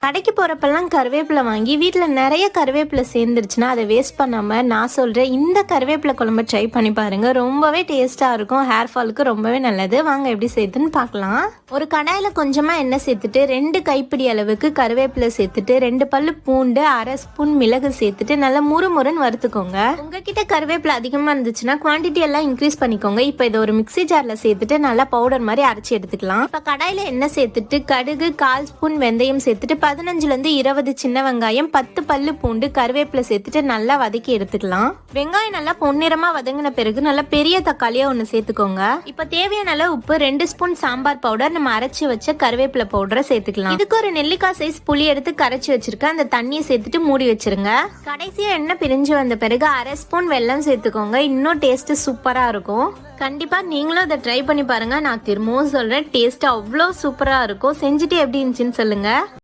கடைக்கு போகிறப்பெல்லாம் கருவேப்பிலை வாங்கி வீட்டில் நிறைய கருவேப்பிலை சேர்ந்துருச்சுன்னா அதை வேஸ்ட் பண்ணாமல் நான் சொல்கிறேன் இந்த கருவேப்பிலை குழம்பு ட்ரை பண்ணி பாருங்கள். ரொம்பவே டேஸ்ட்டாக இருக்கும். ஹேர் ஃபாலுக்கு ரொம்பவே நல்லது. வாங்க எப்படி சேர்த்துன்னு பார்க்கலாம். ஒரு கடாயில் கொஞ்சமாக எண்ணெய் சேர்த்துட்டு 2 கைப்பிடி அளவுக்கு கருவேப்பிலை சேர்த்துட்டு 2 பல்லு பூண்டு, 1/2 ஸ்பூன் மிளகு சேர்த்துட்டு நல்லா முறுமுறுன்னு வறுத்துக்கோங்க. உங்ககிட்ட கருவேப்பிலை அதிகமாக இருந்துச்சுன்னா குவான்டிட்டி எல்லாம் இன்க்ரீஸ் பண்ணிக்கோங்க. இப்போ இதை ஒரு மிக்ஸி ஜாரில் சேர்த்துட்டு நல்லா பவுடர் மாதிரி அரைச்சி எடுத்துக்கலாம். இப்போ கடாயில் எண்ணெய் சேர்த்துட்டு கடுகு, 1/4 ஸ்பூன் வெந்தயம் சேர்த்துட்டு 15லேருந்து 20 சின்ன வெங்காயம், 10 பல்லு பூண்டு, கருவேப்பிலை சேர்த்துட்டு நல்லா வதக்கி எடுத்துக்கலாம். வெங்காயம் நல்லா பொன்னிறமா வதங்கின பிறகு நல்லா பெரிய தக்காளியா ஒன்று சேர்த்துக்கோங்க. இப்ப தேவையான அளவு உப்பு, 2 ஸ்பூன் சாம்பார் பவுடர், நம்ம அரைச்சி வச்ச கருவேப்பிலை பவுடரை சேர்த்துக்கலாம். இதுக்கு ஒரு நெல்லிக்காய் சைஸ் புளி எடுத்து கரைச்சி வச்சிருக்கேன். அந்த தண்ணியை சேர்த்துட்டு மூடி வச்சிருங்க. கடைசியா எண்ணெய் பிரிஞ்சு வந்த பிறகு 1/2 ஸ்பூன் வெல்லம் சேர்த்துக்கோங்க. இன்னும் டேஸ்ட் சூப்பரா இருக்கும். கண்டிப்பா நீங்களும் அதை ட்ரை பண்ணி பாருங்க. நான் திரும்பவும் சொல்றேன், டேஸ்ட் அவ்வளோ சூப்பரா இருக்கும். செஞ்சுட்டு எப்படி இருந்துச்சுன்னு சொல்லுங்க.